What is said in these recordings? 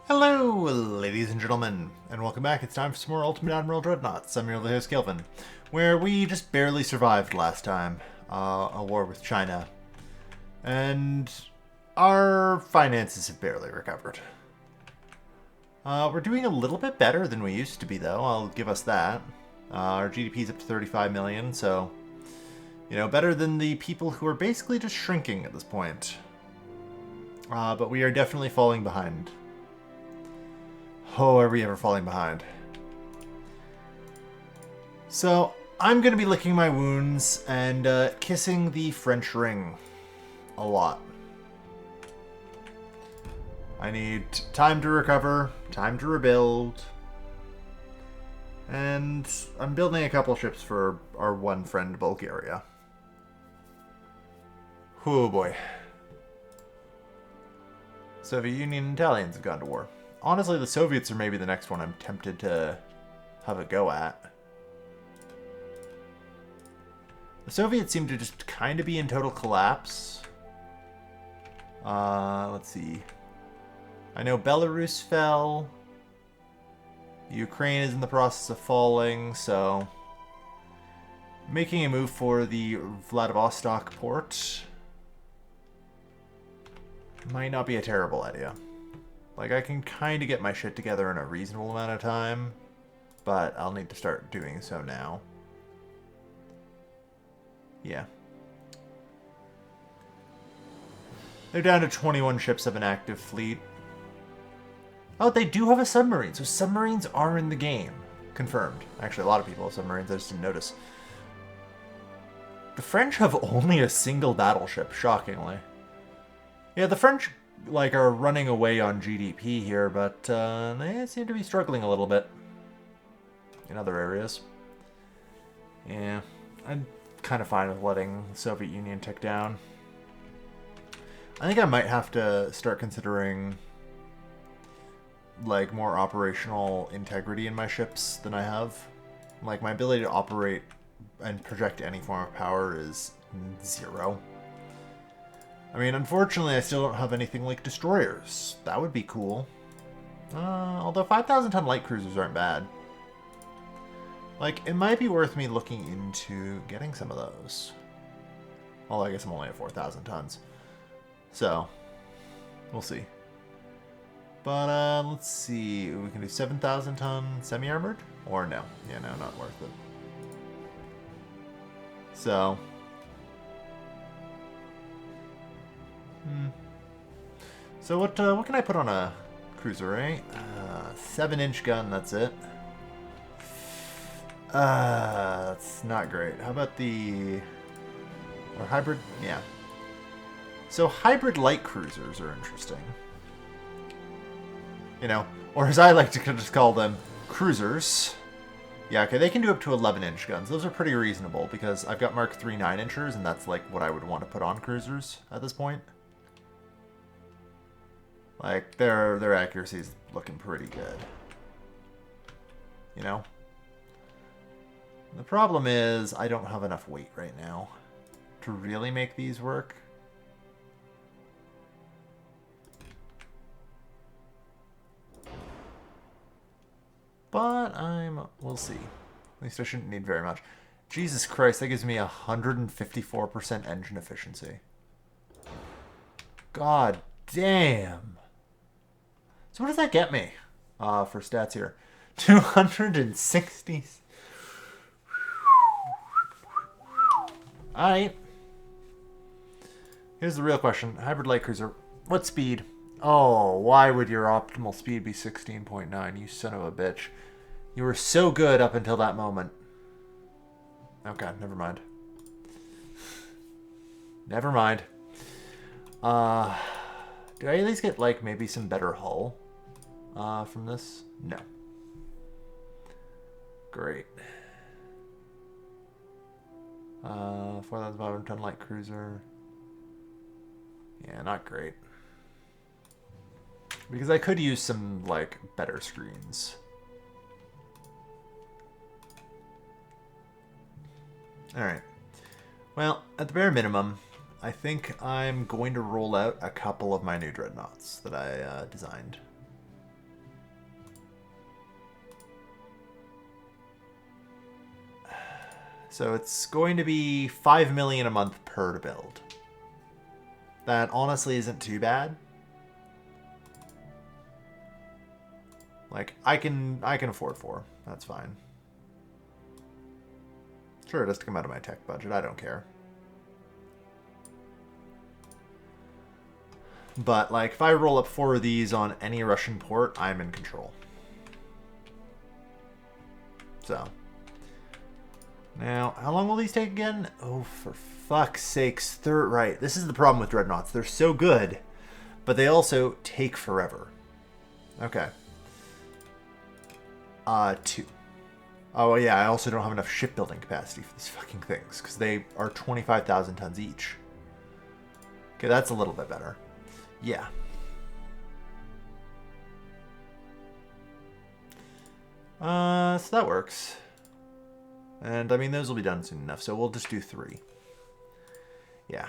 Hello, ladies and gentlemen, and welcome back. It's time for some more Ultimate Admiral Dreadnoughts. I'm your host, Kelvin, where we just barely survived last time, a war with China, and our finances have barely recovered. We're doing a little bit better than we used to be, though. I'll give us that. Our GDP is up to 35 million, so, better than the people who are basically just shrinking at this point. But we are definitely falling behind. Oh, are we ever falling behind? So, I'm going to be licking my wounds and kissing the French ring a lot. I need time to recover, time to rebuild, and I'm building a couple ships for our one friend, Bulgaria. Oh boy. Soviet Union and Italians have gone to war. Honestly, the Soviets are maybe the next one I'm tempted to have a go at. The Soviets seem to just kind of be in total collapse. Let's see. I know Belarus fell. Ukraine is in the process of falling, so making a move for the Vladivostok port might not be a terrible idea. Like, I can kind of get my shit together in a reasonable amount of time, but I'll need to start doing so now. Yeah. They're down to 21 ships of an active fleet. Oh, they do have a submarine, so submarines are in the game. Confirmed. Actually, a lot of people have submarines, I just didn't notice. The French have only a single battleship, shockingly. Yeah, the French are running away on GDP here, but they seem to be struggling a little bit in other areas. Yeah, I'm kind of fine with letting the Soviet Union tick down. I think I might have to start considering more operational integrity in my ships than I have. Like, my ability to operate and project any form of power is 0. I mean, unfortunately, I still don't have anything like destroyers. That would be cool. Although 5,000-ton light cruisers aren't bad. Like, it might be worth me looking into getting some of those. Well, I guess I'm only at 4,000 tons. So, we'll see. But, let's see. We can do 7,000-ton semi-armored? Or no. Yeah, no, not worth it. So... So what can I put on a cruiser, right? 7-inch gun, that's it. That's not great. How about the... Or hybrid? Yeah. So hybrid light cruisers are interesting. Or as I like to just call them, cruisers. Yeah, okay, they can do up to 11-inch guns. Those are pretty reasonable because I've got Mark III 9-inchers, and that's like what I would want to put on cruisers at this point. Like, their accuracy is looking pretty good. The problem is, I don't have enough weight right now to really make these work. But we'll see. At least I shouldn't need very much. Jesus Christ, that gives me 154% engine efficiency. God damn. So what does that get me for stats here? 260. Alright. Here's the real question. Hybrid light cruiser. What speed? Oh, why would your optimal speed be 16.9? You son of a bitch. You were so good up until that moment. Okay, never mind. Never mind. Do I at least get, maybe some better hull from this? No. Great. 4,500-ton light cruiser. Yeah, not great. Because I could use some, better screens. Alright. Well, at the bare minimum, I think I'm going to roll out a couple of my new dreadnoughts that I designed. So it's going to be 5 million a month per to build. That honestly isn't too bad. Like, I can afford 4. That's fine. Sure, it has to come out of my tech budget. I don't care. But, like, if I roll up 4 of these on any Russian port, I'm in control. So. Now, how long will these take again? Oh, for fuck's sakes. Right. This is the problem with Dreadnoughts. They're so good, but they also take forever. Okay. 2. Oh, yeah, I also don't have enough shipbuilding capacity for these fucking things, because they are 25,000 tons each. Okay, that's a little bit better. Yeah. So that works. And, I mean, those will be done soon enough, so we'll just do 3. Yeah,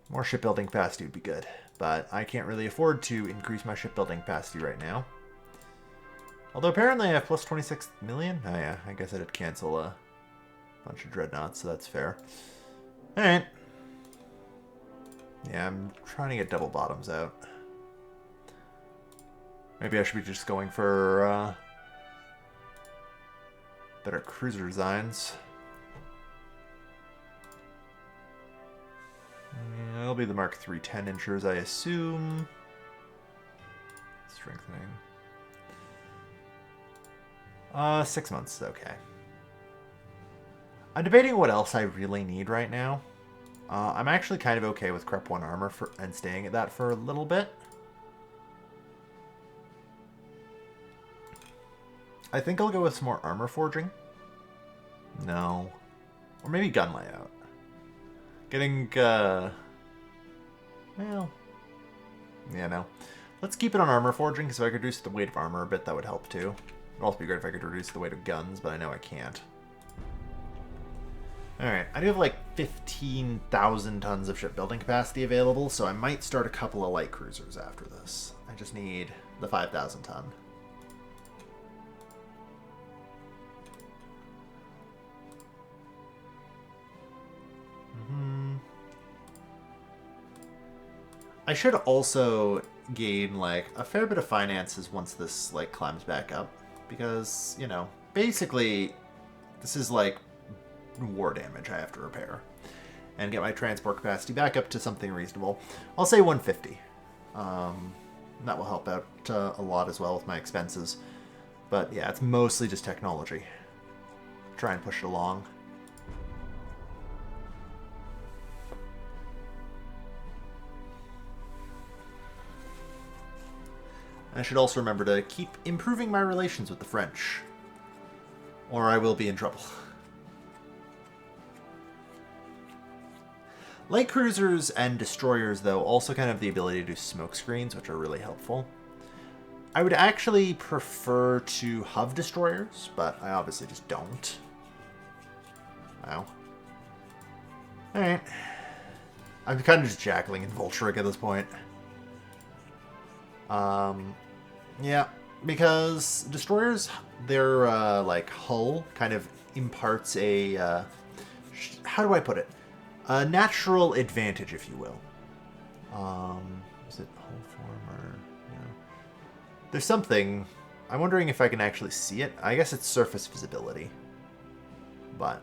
more shipbuilding capacity would be good, but I can't really afford to increase my shipbuilding capacity right now. Although apparently I have plus 26 million. Oh yeah, I guess I did cancel a bunch of dreadnoughts, so that's fair. Alright. Yeah, I'm trying to get double bottoms out. Maybe I should be just going for better cruiser designs. Yeah, it'll be the Mark III 10-inchers, I assume. Strengthening. 6 months, okay. I'm debating what else I really need right now. I'm actually kind of okay with Crep 1 armor and staying at that for a little bit. I think I'll go with some more armor forging. No. Or maybe gun layout. Getting, well... yeah, no. Let's keep it on armor forging, because if I could reduce the weight of armor a bit, that would help too. It would also be great if I could reduce the weight of guns, but I know I can't. Alright, I do have like 15,000 tons of shipbuilding capacity available, so I might start a couple of light cruisers after this. I just need the 5,000 ton. I should also gain like a fair bit of finances once this like climbs back up, because, you know, basically this is like war damage I have to repair and get my transport capacity back up to something reasonable. I'll say 150. That will help out a lot as well with my expenses. But yeah, it's mostly just technology. Try and push it along. I should also remember to keep improving my relations with the French, or I will be in trouble. Light cruisers and destroyers, though, also kind of have the ability to do smoke screens, which are really helpful. I would actually prefer to HUV destroyers, but I obviously just don't. Wow. Alright. I'm kind of just jackling in Voltrik at this point. Yeah, because destroyers, their, like, hull kind of imparts a, how do I put it? A natural advantage, if you will. Is it hull form or, yeah. There's something, I'm wondering if I can actually see it. I guess it's surface visibility. But,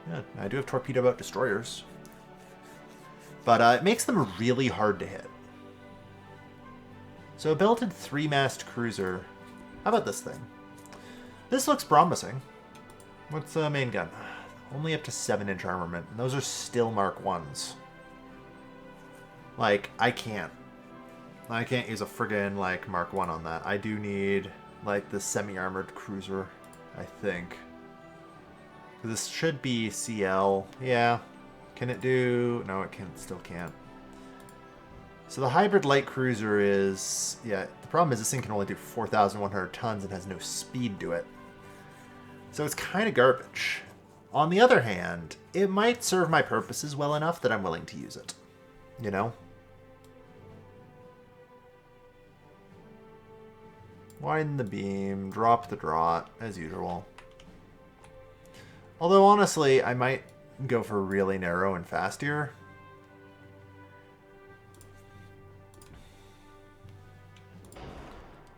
yeah, I do have torpedo boat destroyers. But, it makes them really hard to hit. So a belted 3-mast cruiser. How about this thing? This looks promising. What's the main gun? Only up to 7-inch armament, and those are still Mark 1s. Like, I can't use a friggin', like, Mark 1 on that. I do need, like, the semi-armored cruiser, I think. This should be CL. Yeah. Can it do... No, it still can't. So the hybrid light cruiser is... Yeah, the problem is this thing can only do 4,100 tons and has no speed to it. So it's kind of garbage. On the other hand, it might serve my purposes well enough that I'm willing to use it. You know? Widen the beam, drop the draught, as usual. Although, honestly, I might go for really narrow and fast here.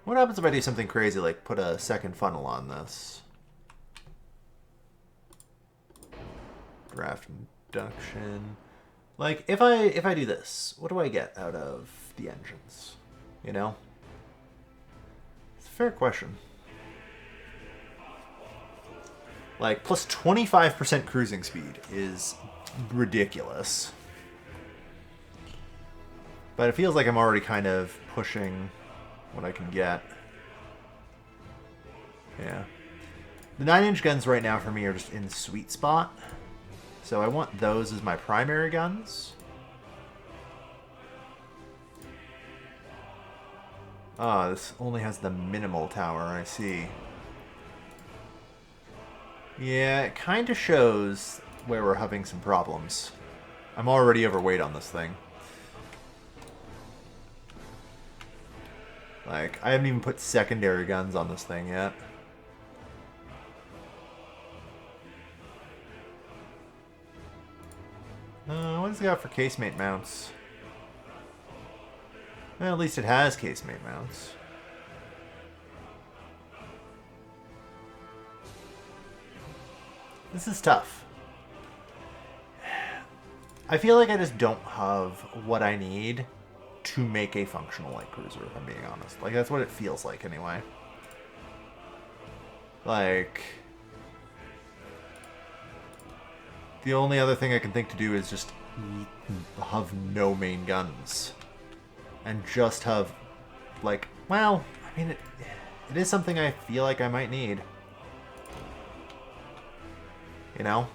What happens if I do something crazy, like put a second funnel on this? Draft induction. Like, if I do this, what do I get out of the engines? You know? It's a fair question. Like, plus 25% cruising speed is ridiculous. But it feels like I'm already kind of pushing what I can get. Yeah. The 9-inch guns right now for me are just in the sweet spot. So I want those as my primary guns. Ah, this only has the minimal tower, I see. Yeah, it kind of shows where we're having some problems. I'm already overweight on this thing. Like, I haven't even put secondary guns on this thing yet. What does it got for casemate mounts? Well, at least it has casemate mounts. This is tough. I feel like I just don't have what I need to make a functional light cruiser, if I'm being honest. Like, that's what it feels like, anyway. Like, the only other thing I can think to do is just have no main guns. And just have, like, well, I mean, it is something I feel like I might need. You know?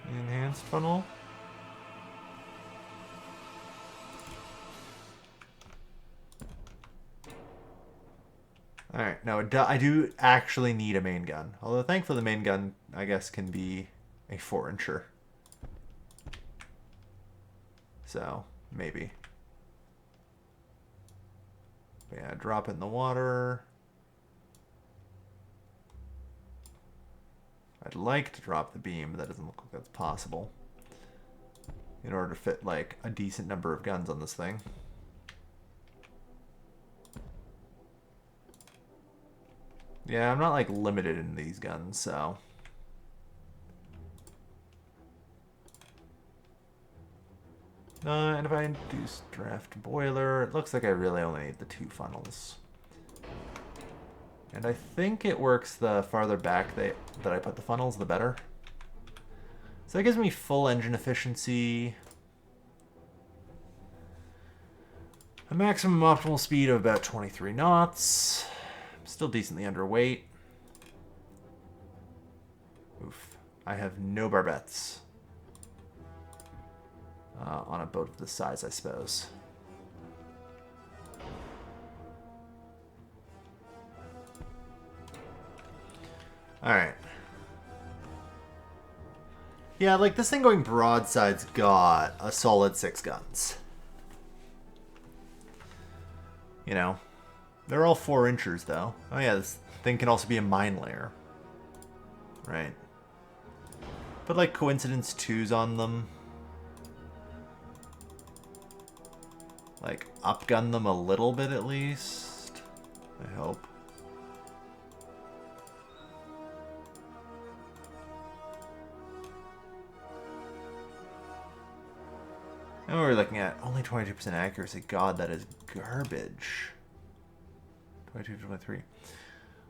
Enhanced funnel. Alright, no, I do actually need a main gun. Although, thankfully, the main gun, I guess, can be a 4-incher. So, maybe. But yeah, drop it in the water. I'd like to drop the beam, but that doesn't look like that's possible. In order to fit, like, a decent number of guns on this thing. Yeah, I'm not, like, limited in these guns, so... and if I induce draft boiler, it looks like I really only need the 2 funnels. And I think it works the farther back that I put the funnels, the better. So that gives me full engine efficiency. A maximum optimal speed of about 23 knots. I'm still decently underweight. Oof. I have no barbettes. On a boat of this size, I suppose. Alright. Yeah, like, this thing going broadside's got a solid 6 guns. You know? They're all 4-inchers, though. Oh yeah, this thing can also be a mine layer. Right. Put, like, coincidence 2s on them. Like, upgun them a little bit at least. I hope. And we're looking at only 22% accuracy. God, that is garbage. 22 to 23.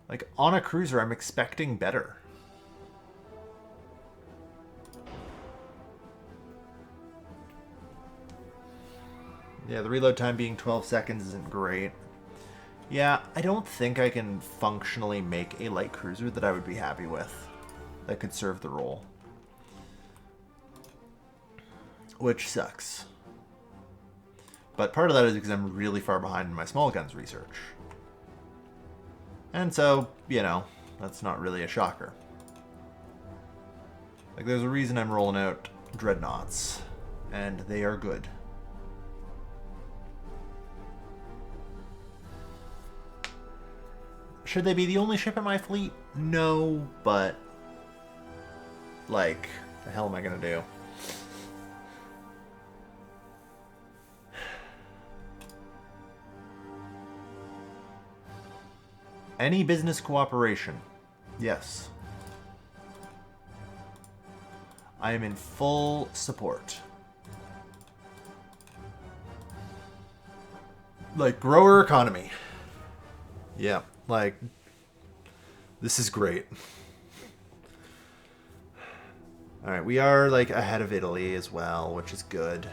Like, on a cruiser, I'm expecting better. Yeah, the reload time being 12 seconds isn't great. Yeah, I don't think I can functionally make a light cruiser that I would be happy with. That could serve the role. Which sucks. But part of that is because I'm really far behind in my small guns research. And so, you know, that's not really a shocker. Like, there's a reason I'm rolling out Dreadnoughts. And they are good. Should they be the only ship in my fleet? No, but like, the hell am I gonna do? Any business cooperation? Yes. I am in full support. Like, grow our economy. Yeah, like, this is great. Alright, we are, like, ahead of Italy as well, which is good.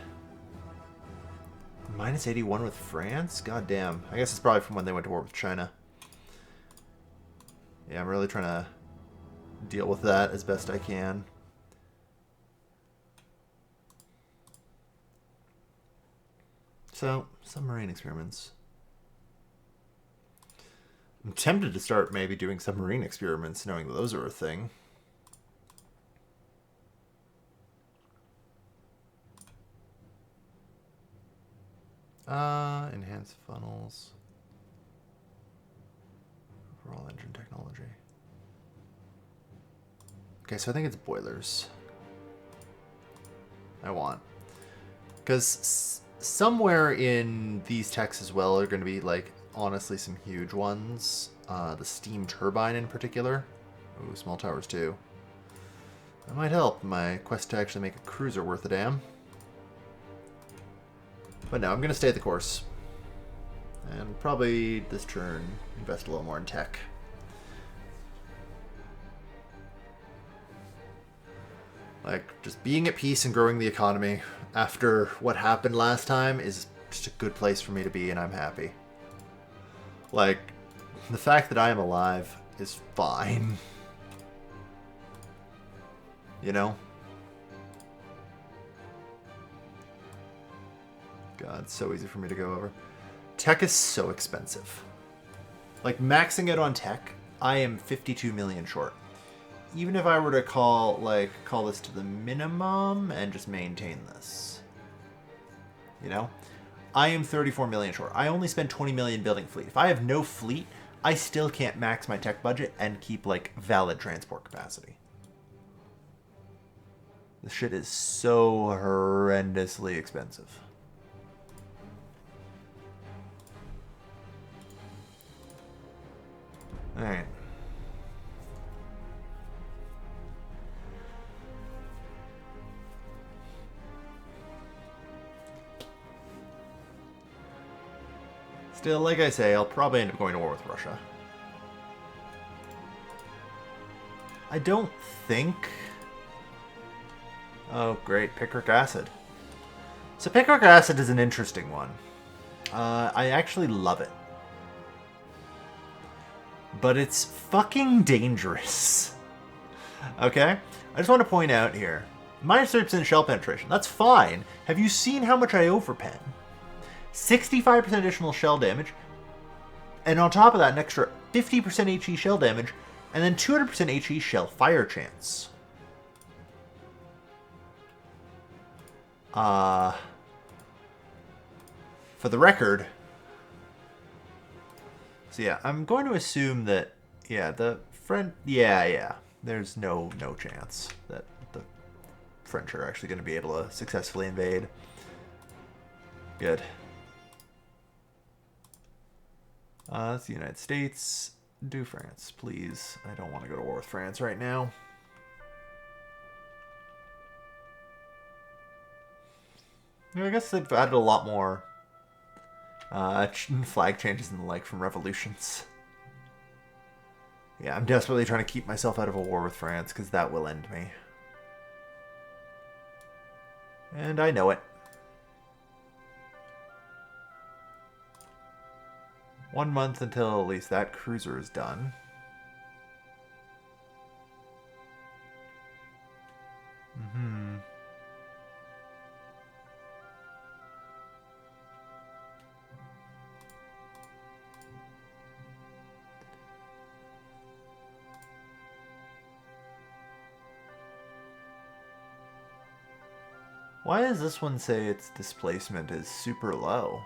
Minus 81 with France? God damn. I guess it's probably from when they went to war with China. Yeah, I'm really trying to deal with that as best I can. So, submarine experiments. I'm tempted to start maybe doing submarine experiments, knowing that those are a thing. Enhanced funnels. Overall engine technology. Okay, so I think it's boilers. I want. Because somewhere in these techs as well are going to be, like, honestly, some huge ones. The steam turbine in particular. Ooh, small towers too. That might help my quest to actually make a cruiser worth a damn. But no, I'm going to stay the course. And probably this turn invest a little more in tech. Like, just being at peace and growing the economy after what happened last time is just a good place for me to be, and I'm happy. Like, the fact that I am alive is fine. You know? God, it's so easy for me to go over. Tech is so expensive. Like, maxing it on tech, I am 52 million short. Even if I were to call this to the minimum and just maintain this. You know? I am 34 million short. I only spend 20 million building fleet. If I have no fleet, I still can't max my tech budget and keep, like, valid transport capacity. This shit is so horrendously expensive. Alright. Still, like I say, I'll probably end up going to war with Russia. I don't think... Oh, great. Picric acid. So picric acid is an interesting one. I actually love it. But it's fucking dangerous. Okay? I just want to point out here. Minus 30% shell penetration. That's fine. Have you seen how much I overpen? 65% additional shell damage. And on top of that, an extra 50% HE shell damage. And then 200% HE shell fire chance. For the record... So yeah, I'm going to assume that, yeah, the French, yeah, there's no chance that the French are actually going to be able to successfully invade. Good. That's the United States. Do France, please. I don't want to go to war with France right now. I guess they've added a lot more flag changes and the like from revolutions. Yeah, I'm desperately trying to keep myself out of a war with France, because that will end me. And I know it. 1 month until at least that cruiser is done. Why does this one say its displacement is super low?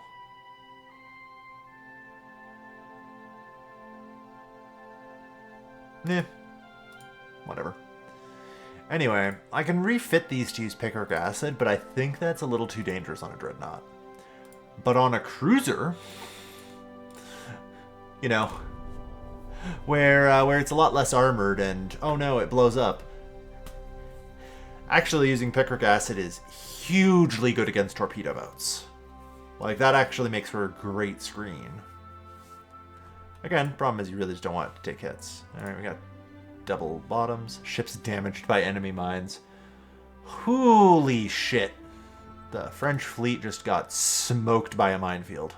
Eh. Whatever. Anyway, I can refit these to use picric acid, but I think that's a little too dangerous on a dreadnought. But on a cruiser, you know, where it's a lot less armored and, oh no, it blows up. Actually, using picric acid is hugely good against torpedo boats. Like, that actually makes for a great screen. Again, problem is you really just don't want it to take hits. Alright, we got double bottoms. Ships damaged by enemy mines. Holy shit. The French fleet just got smoked by a minefield.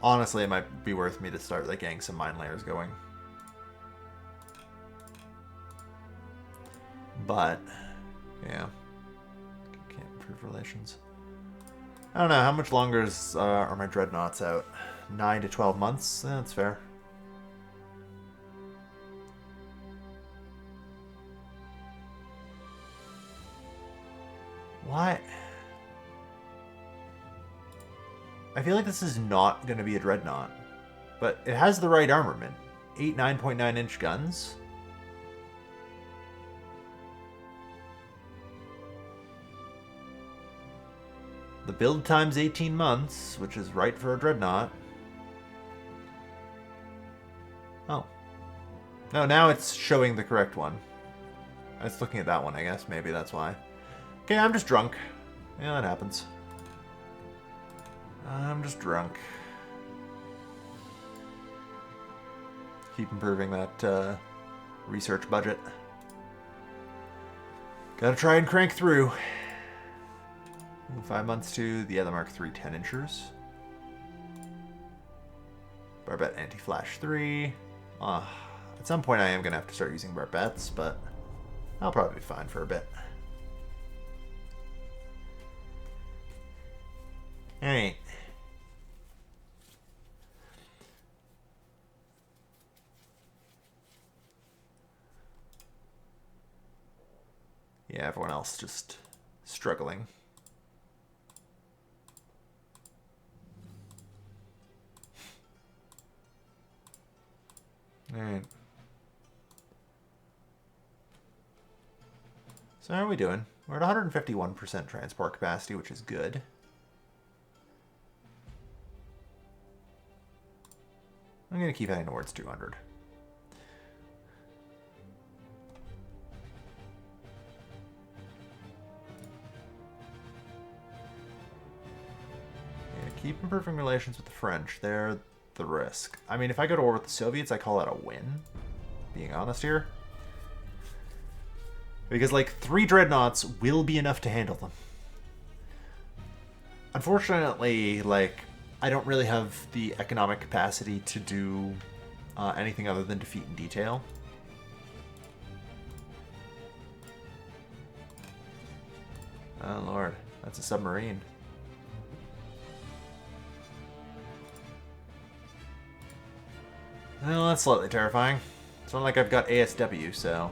Honestly, it might be worth me to start like getting some mine layers going. But, yeah. Can't improve relations. I don't know, how much longer are my dreadnoughts out? 9 to 12 months? That's fair. What? I feel like this is not going to be a dreadnought. But it has the right armament. 8 9.9 inch guns. The build time's 18 months, which is right for a dreadnought. Oh. No, now it's showing the correct one. I was looking at that one, I guess. Maybe that's why. Okay, I'm just drunk. Yeah, that happens. I'm just drunk. Keep improving that research budget. Gotta try and crank through. 5 months to the other Mark III 10 inchers. Barbette anti-flash 3. At some point I am going to have to start using barbettes, but I'll probably be fine for a bit. Alright. Yeah, everyone else just struggling. Alright. So how are we doing? We're at 151% transport capacity, which is good. I'm going to keep heading towards 200. Yeah, keep improving relations with the French. They're the risk. I mean, if I go to war with the Soviets, I call that a win. Being honest here. Because, like, 3 dreadnoughts will be enough to handle them. Unfortunately, like, I don't really have the economic capacity to do anything other than defeat in detail. Oh, Lord. That's a submarine. Well, that's slightly terrifying. It's not like I've got ASW, so...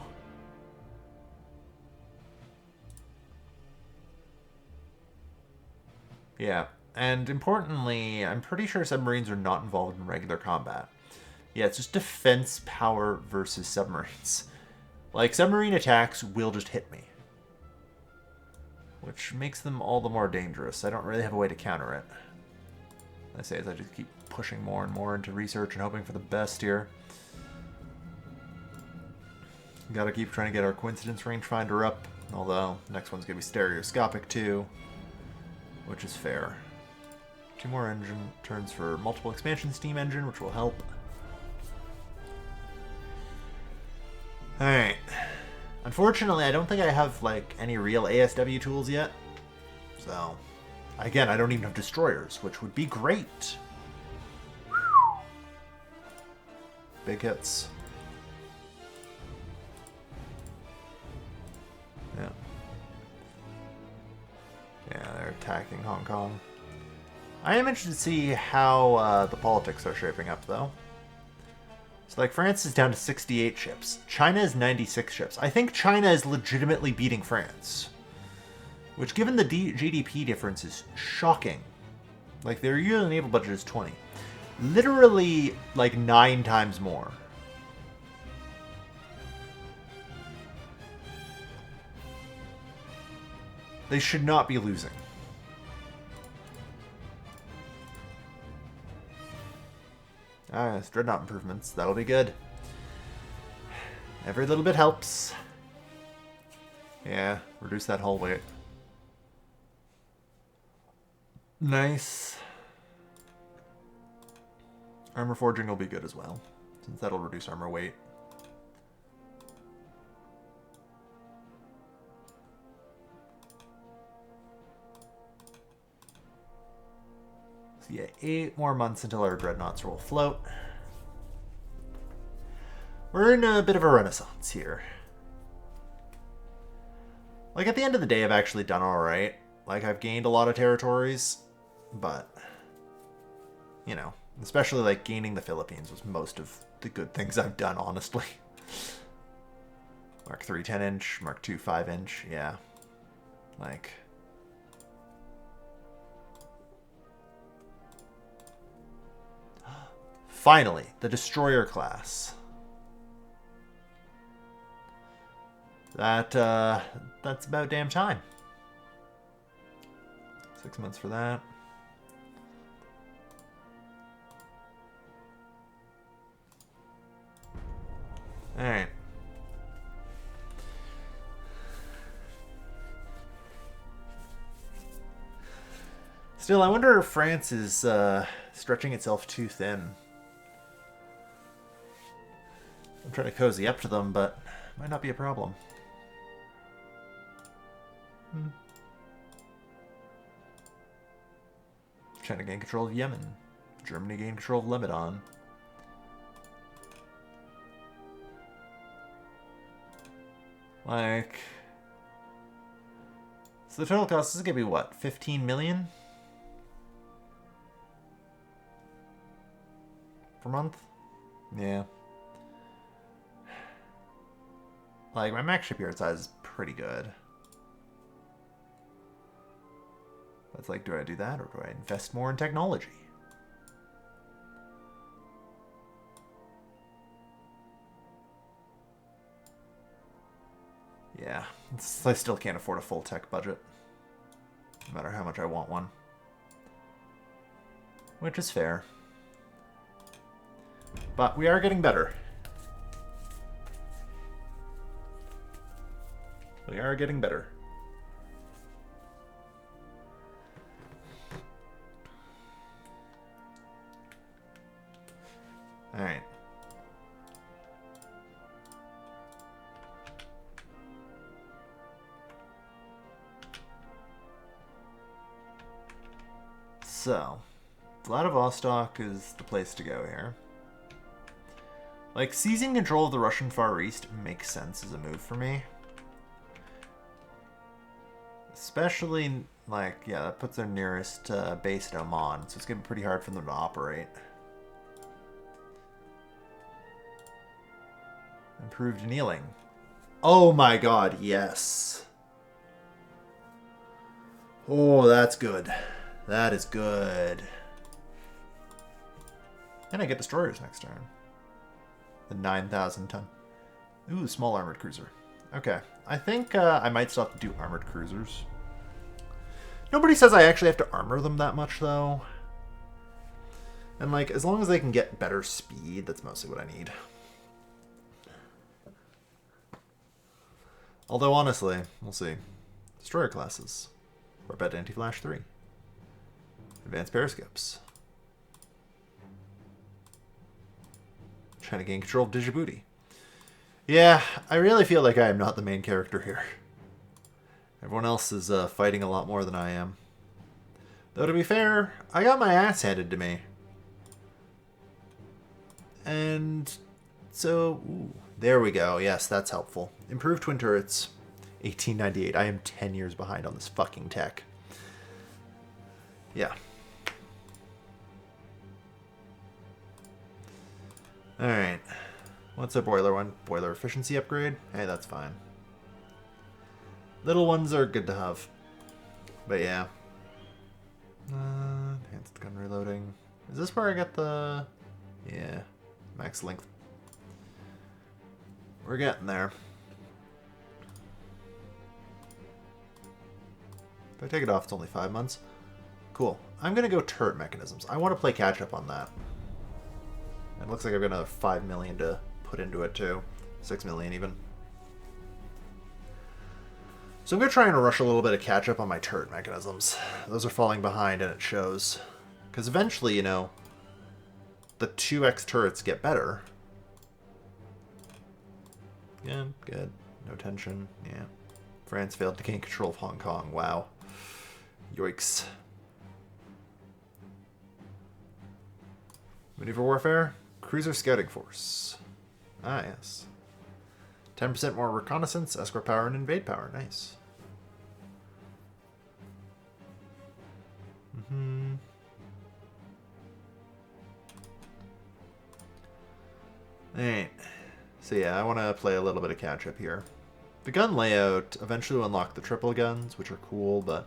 Yeah, and importantly, I'm pretty sure submarines are not involved in regular combat. Yeah, it's just defense power versus submarines. Like, submarine attacks will just hit me. Which makes them all the more dangerous. I don't really have a way to counter it. I say as I just keep pushing more and more into research and hoping for the best here. Gotta keep trying to get our coincidence rangefinder up, although the next one's gonna be stereoscopic too, which is fair. 2 more engine turns for multiple expansion steam engine, which will help. Alright. Unfortunately, I don't think I have like any real ASW tools yet. So, again, I don't even have destroyers, which would be great. Big hits. Yeah. Yeah, they're attacking Hong Kong. I am interested to see how the politics are shaping up, though. So, like, France is down to 68 ships. China is 96 ships. I think China is legitimately beating France. Which, given the GDP difference, is shocking. Like, their yearly naval budget is 20. Literally, like, 9 times more. They should not be losing. It's Dreadnought improvements. That'll be good. Every little bit helps. Yeah, reduce that hull weight. Nice. Armor forging will be good as well, since that'll reduce armor weight. So yeah, 8 more months until our Dreadnoughts will float. We're in a bit of a renaissance here. Like, at the end of the day, I've actually done alright. Like, I've gained a lot of territories, but, you know, especially, like, gaining the Philippines was most of the good things I've done, honestly. Mark 3 10-inch, Mark 2 5-inch, yeah. Like... Finally, the Destroyer class. That's about damn time. 6 months for that. Alright. Still, I wonder if France is stretching itself too thin. I'm trying to cozy up to them, but it might not be a problem. China gain control of Yemen. Germany gain control of Lebanon. Like... So the total cost is going to be what? 15 million? Per month? Yeah. Like, my max shipyard size is pretty good. But it's like, do I do that, or do I invest more in technology? Yeah, I still can't afford a full tech budget. No matter how much I want one. Which is fair. But we are getting better. We are getting better. Alright. So, Vladivostok is the place to go here. Like, seizing control of the Russian Far East makes sense as a move for me. Especially, like, yeah, that puts their nearest base at Oman, so it's going to be pretty hard for them to operate. Improved annealing. Oh my god, yes. Oh, that's good. That is good. And I get destroyers next turn. The 9,000 ton. Ooh, small armored cruiser. Okay, I think I might still have to do armored cruisers. Nobody says I actually have to armor them that much, though. And, like, as long as they can get better speed, that's mostly what I need. Although, honestly, we'll see. Destroyer classes. Warped Anti-Flash 3. Advanced periscopes. Trying to gain control of Djibouti. Yeah, I really feel like I am not the main character here. Everyone else is fighting a lot more than I am. Though, to be fair, I got my ass handed to me. And so, ooh, there we go. Yes, that's helpful. Improved twin turrets. 1898. I am 10 years behind on this fucking tech. Yeah. Alright. What's a boiler one? Boiler efficiency upgrade? Hey, that's fine. Little ones are good to have. But yeah. Enhanced gun reloading. Is this where I get the... Yeah, max length. We're getting there. If I take it off, it's only 5 months. Cool. I'm going to go turret mechanisms. I want to play catch-up on that. It looks like I've got another 5 million to put into it, too. 6 million, even. So I'm going to try and rush a little bit of catch-up on my turret mechanisms. Those are falling behind, and it shows. Because eventually, you know, the 2x turrets get better. Yeah, good. No tension. Yeah. France failed to gain control of Hong Kong. Wow. Yoicks. Maneuver warfare. Cruiser scouting force. Ah, yes. 10% more reconnaissance, escort power, and invade power. Nice. Alright. So yeah, I want to play a little bit of catch-up here. The gun layout eventually will unlock the triple guns, which are cool, but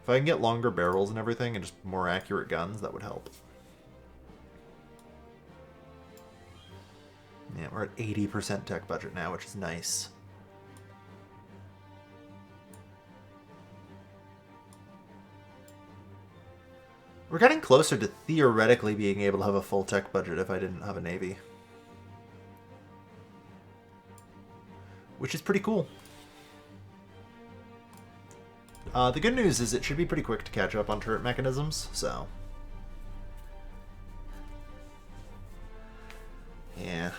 if I can get longer barrels and everything and just more accurate guns, that would help. Yeah, we're at 80% tech budget now, which is nice. We're getting closer to theoretically being able to have a full tech budget if I didn't have a navy. Which is pretty cool. The good news is it should be pretty quick to catch up on turret mechanisms, so... Yeah.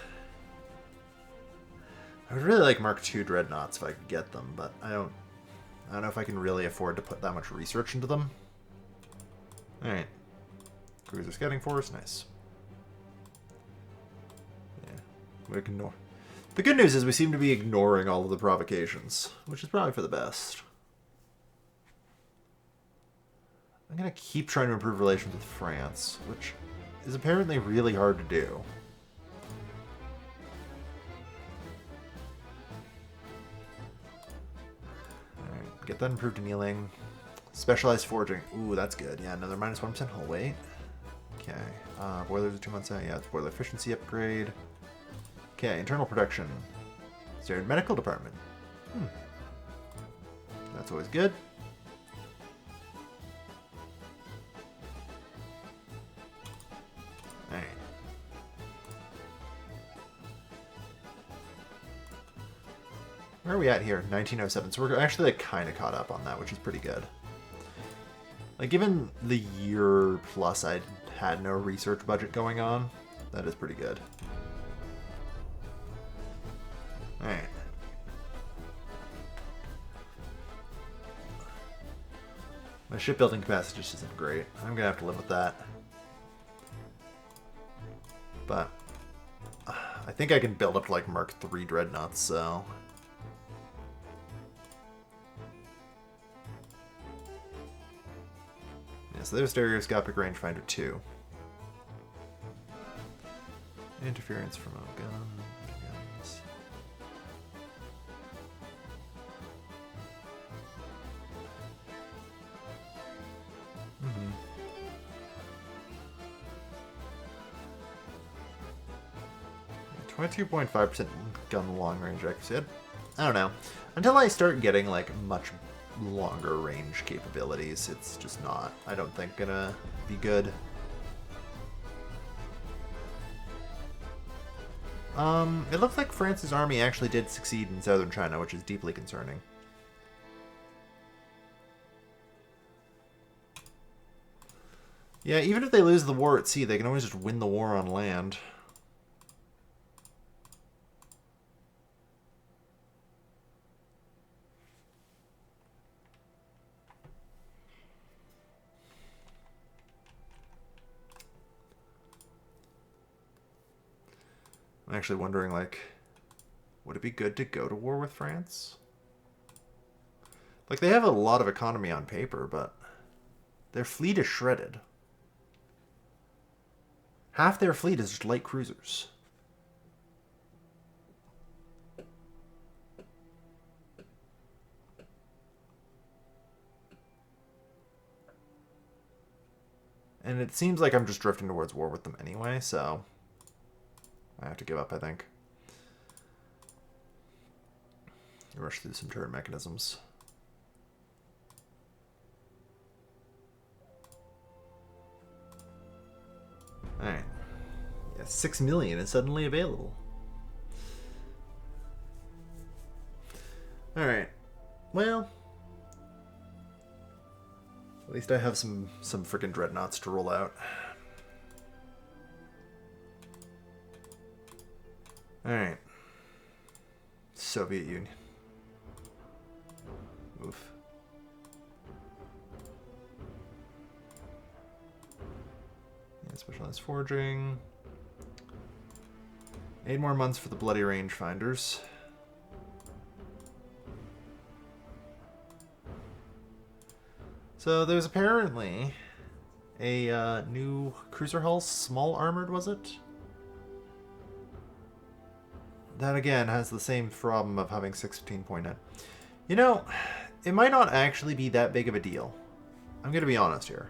I would really like Mark II Dreadnoughts if I could get them, but I don't know if I can really afford to put that much research into them. Alright. Cruiser scouting force, nice. Yeah. We ignore. The good news is we seem to be ignoring all of the provocations, which is probably for the best. I'm going to keep trying to improve relations with France, which is apparently really hard to do. Alright, get that improved annealing. Specialized forging. Ooh, that's good. Yeah, another minus 1% hull weight. Okay. Boilers are 2 months out. Yeah, it's boiler efficiency upgrade. Okay, internal production. Standard medical department. That's always good. Alright. Where are we at here? 1907. So we're actually like kind of caught up on that, which is pretty good. Like, given the year plus I had no research budget going on, that is pretty good. Alright. My shipbuilding capacity just isn't great. I'm gonna have to live with that. But I think I can build up to like Mark III Dreadnoughts, so... Yeah, so there's stereoscopic rangefinder 2. Interference from a gun. Guns. Mm-hmm. Yeah, 22.5% gun long range accuracy. I don't know. Until I start getting like much longer range capabilities, it's just not, I don't think, gonna be good. It looks like France's army actually did succeed in southern China, which is deeply concerning. Yeah, even if they lose the war at sea, they can always just win the war on land. I'm actually wondering, like, would it be good to go to war with France? Like, they have a lot of economy on paper, but their fleet is shredded. Half their fleet is just light cruisers. And it seems like I'm just drifting towards war with them anyway, so I have to give up, I think. Rush through some turret mechanisms. Alright. Yeah, 6 million is suddenly available. Alright. Well, at least I have some freaking dreadnoughts to roll out. Alright. Soviet Union. Oof. Yeah, specialized forging. 8 more months for the bloody rangefinders. So there's apparently a new cruiser hull, small armored, was it? That again has the same problem of having 615.9. You know, it might not actually be that big of a deal. I'm going to be honest here.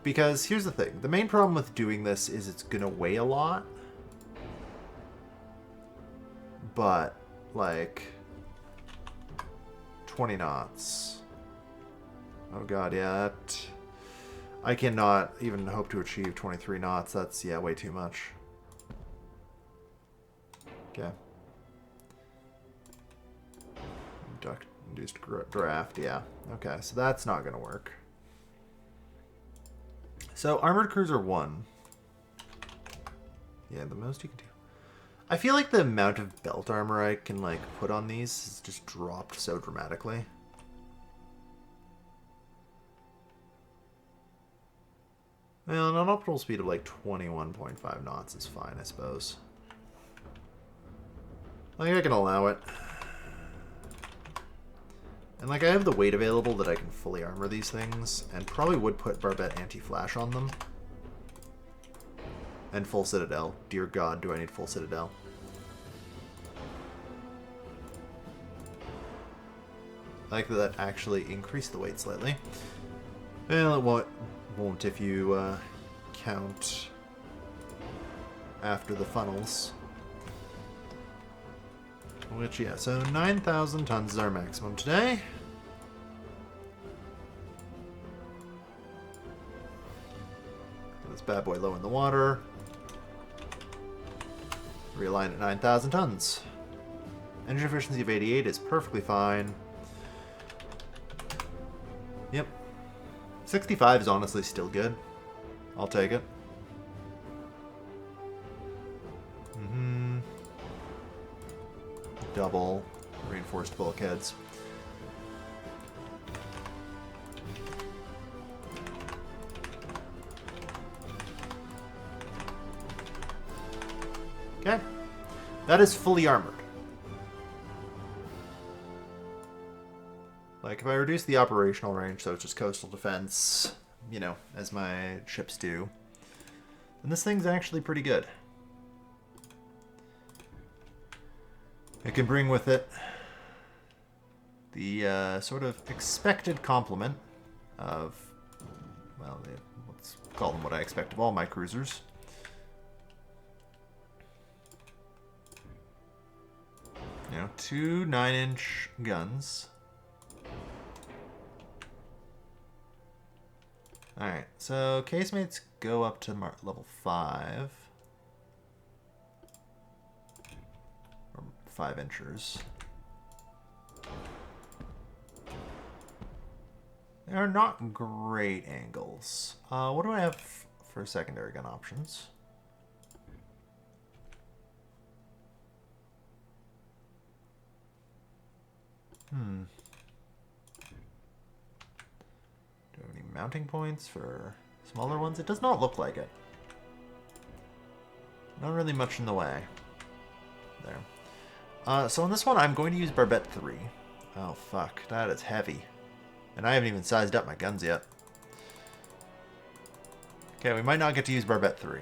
Because here's the thing. The main problem with doing this is it's going to weigh a lot. But, like, 20 knots. Oh god, yeah, that... I cannot even hope to achieve 23 knots. That's, yeah, way too much. Okay. Induced draft, yeah. Okay, so that's not going to work. So, Armored Cruiser 1. Yeah, the most you can do. I feel like the amount of belt armor I can, like, put on these has just dropped so dramatically. Well, an optimal speed of, like, 21.5 knots is fine, I suppose. I think I can allow it. And, like, I have the weight available that I can fully armor these things, and probably would put Barbette anti-flash on them. And full Citadel. Dear God, do I need full Citadel. I like that actually increased the weight slightly. Well, it won't if you count after the funnels. Which, yeah, so 9,000 tons is our maximum today. Get this bad boy low in the water. Realign at 9,000 tons. Engine efficiency of 88 is perfectly fine. Yep. 65 is honestly still good. I'll take it. Double reinforced bulkheads. Okay. That is fully armored. Like, if I reduce the operational range, so it's just coastal defense, you know, as my ships do, then this thing's actually pretty good. It can bring with it the sort of expected complement of, well, let's call them what I expect of all my cruisers. You know, 2 9-inch guns. Alright, so casemates go up to level 5. 5 inchers. They are not great angles. What do I have for secondary gun options? Do I have any mounting points for smaller ones? It does not look like it. Not really much in the way. There. So on this one, I'm going to use Barbette 3. Oh, fuck. That is heavy. And I haven't even sized up my guns yet. Okay, we might not get to use Barbette 3.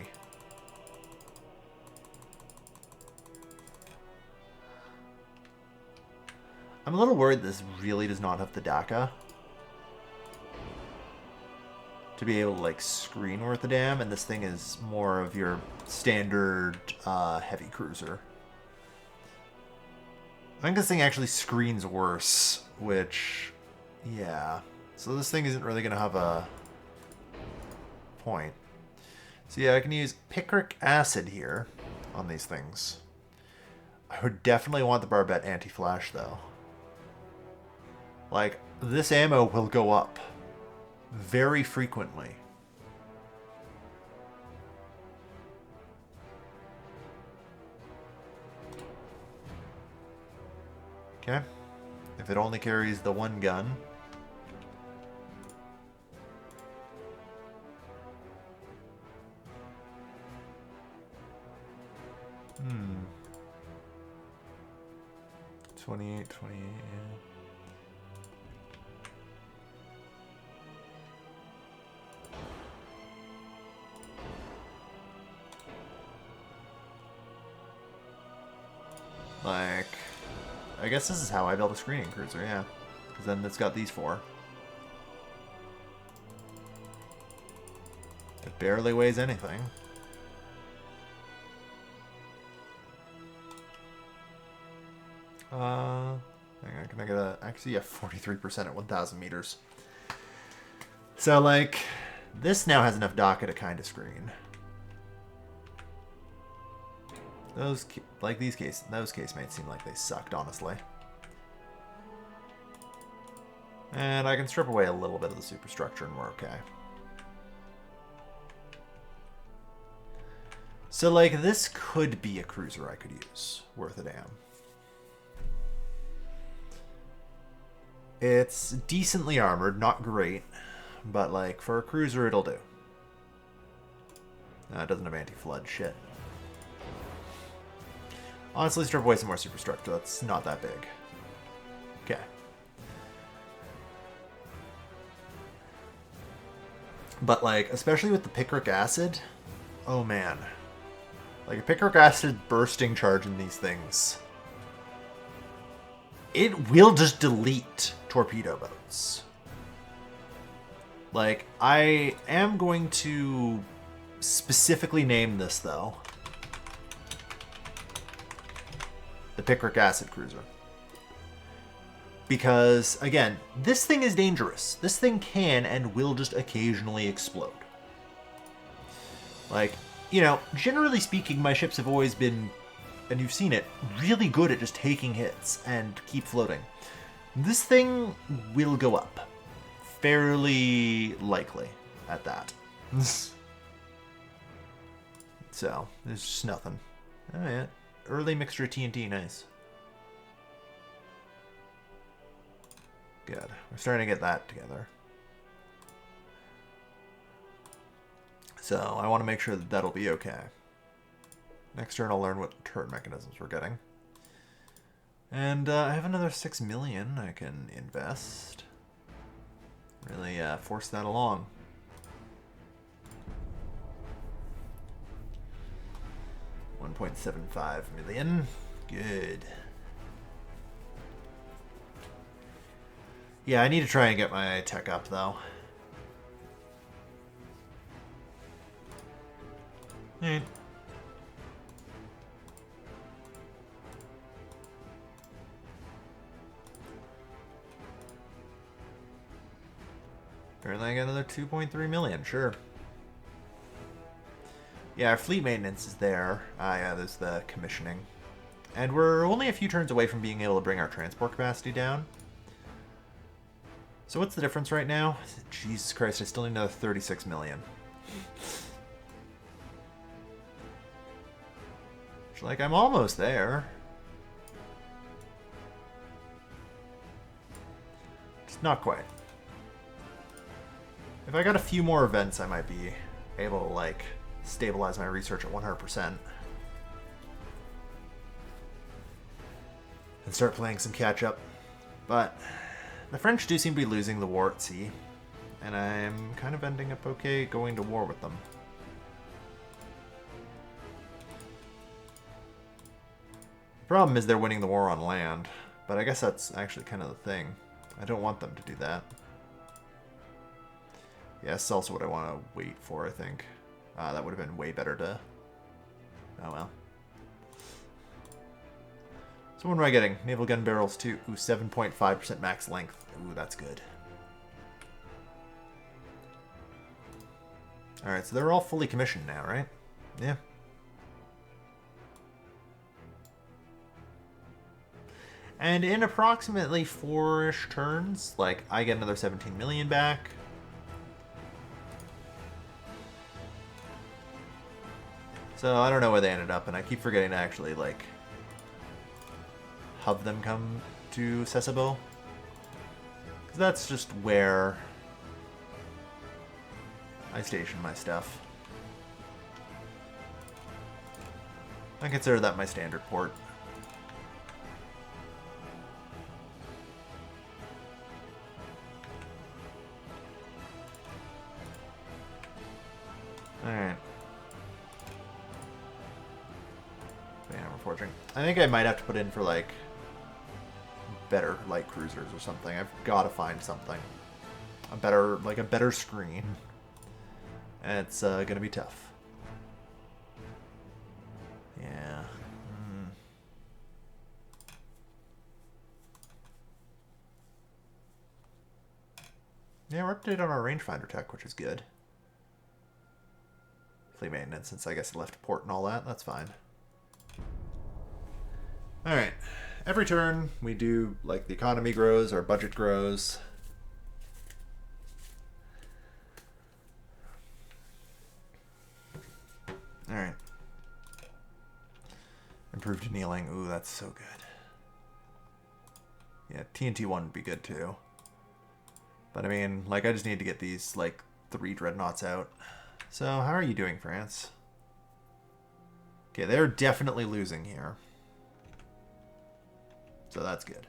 I'm a little worried this really does not have the DACA to be able to, like, screen worth a damn, and this thing is more of your standard heavy cruiser. I think this thing actually screens worse, which, yeah. So this thing isn't really going to have a point. So yeah, I can use picric acid here on these things. I would definitely want the Barbette anti-flash, though. Like, this ammo will go up very frequently. Okay. If it only carries the one gun. Hmm. 28, yeah. Like, I guess this is how I built a screening cruiser, yeah. Because then it's got these four. It barely weighs anything. Hang on, can I get a... Actually, yeah, 43% at 1,000 meters. So, like, this now has enough DACA to kind of screen. Those, like, those casemates seem like they sucked, honestly. And I can strip away a little bit of the superstructure and we're okay. So, like, this could be a cruiser I could use. Worth a damn. It's decently armored, not great. But, like, for a cruiser, it'll do. It doesn't have anti-flood. Shit. Honestly, strip away some more superstructure. That's not that big. Okay. But, like, especially with the picric acid, oh man. Like, a picric acid bursting charge in these things, it will just delete torpedo boats. Like, I am going to specifically name this, though, the picric acid cruiser. Because, again, this thing is dangerous. This thing can and will just occasionally explode. Like, you know, generally speaking, my ships have always been, and you've seen it, really good at just taking hits and keep floating. This thing will go up. Fairly likely at that. So, there's just nothing. Oh yeah. Early mixture TNT, nice. Good. We're starting to get that together. So, I want to make sure that that'll be okay. Next turn I'll learn what turret mechanisms we're getting. And I have another 6 million I can invest. Really force that along. $1.75 million. Good. Yeah, I need to try and get my tech up, though. Alright. Apparently I got another 2.3 million, sure. Yeah, our fleet maintenance is there. Yeah, there's the commissioning. And we're only a few turns away from being able to bring our transport capacity down. So what's the difference right now? Jesus Christ, I still need another 36 million. Like, I'm almost there. Just not quite. If I got a few more events, I might be able to, like, stabilize my research at 100%. And start playing some catch-up. But the French do seem to be losing the war at sea. And I'm kind of ending up okay going to war with them. The problem is they're winning the war on land. But I guess that's actually kind of the thing. I don't want them to do that. Yeah, that's also what I want to wait for, I think. That would have been way better to... Oh well. So what am I getting? Naval gun barrels 2. Ooh, 7.5% max length. Ooh, that's good. Alright, so they're all fully commissioned now, right? Yeah. And in approximately 4-ish turns, like, I get another 17 million back. So I don't know where they ended up, and I keep forgetting to actually, like, have them come to Sasebo. Because that's just where I station my stuff. I consider that my standard port. Alright. Yeah, we're forging. I think I might have to put in for, like, better light cruisers or something. I've got to find something. A better screen. And it's going to be tough. Yeah. Yeah, we're updated on our rangefinder tech, which is good. Fleet maintenance, since I guess I left port and all that. That's fine. Alright. Every turn, we do, like, the economy grows, our budget grows. Alright. Improved annealing. Ooh, that's so good. Yeah, TNT-1 would be good, too. But, I mean, like, I just need to get these, like, 3 dreadnoughts out. So, how are you doing, France? Okay, they're definitely losing here. So that's good.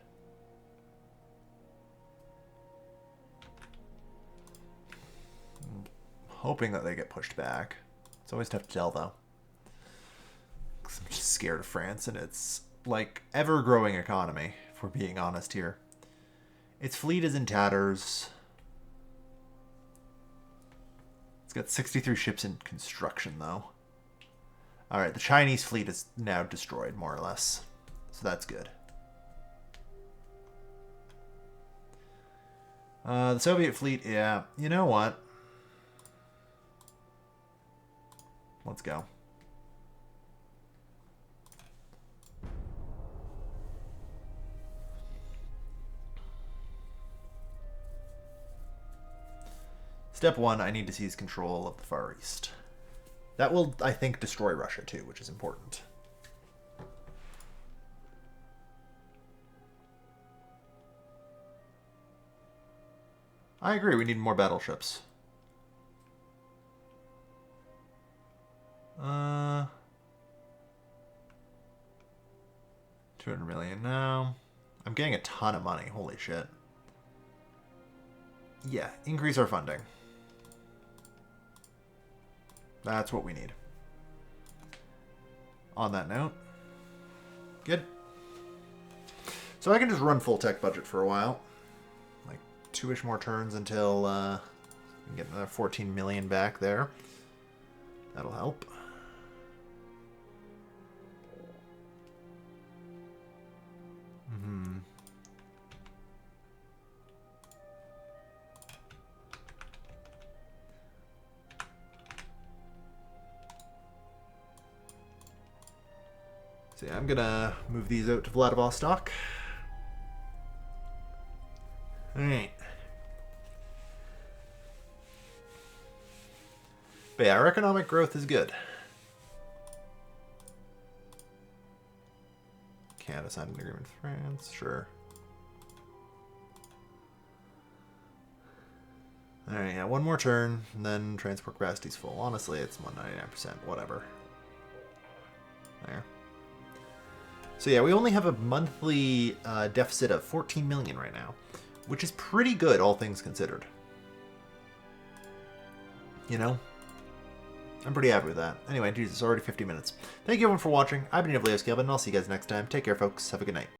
I'm hoping that they get pushed back. It's always tough to tell, though. 'Cause I'm just scared of France, and it's, like, ever-growing economy, if we're being honest here. Its fleet is in tatters. It's got 63 ships in construction, though. Alright, the Chinese fleet is now destroyed, more or less. So that's good. The Soviet fleet, yeah. You know what? Let's go. Step 1, I need to seize control of the Far East. That will, I think, destroy Russia, too, which is important. I agree, we need more battleships. 200 million now. I'm getting a ton of money, holy shit. Yeah, increase our funding. That's what we need. On that note, good. So I can just run full tech budget for a while. 2-ish more turns until we get another 14 million back there. That'll help. So yeah, I'm gonna move these out to Vladivostok. Alright. But yeah, our economic growth is good. Canada signed an agreement with France, sure. Alright, yeah, one more turn, and then transport capacity's full. Honestly, it's 199%, whatever. There. So yeah, we only have a monthly deficit of 14 million right now, which is pretty good, all things considered. You know? I'm pretty happy with that. Anyway, Jesus, already 50 minutes. Thank you everyone for watching. I've been Naval, and I'll see you guys next time. Take care, folks. Have a good night.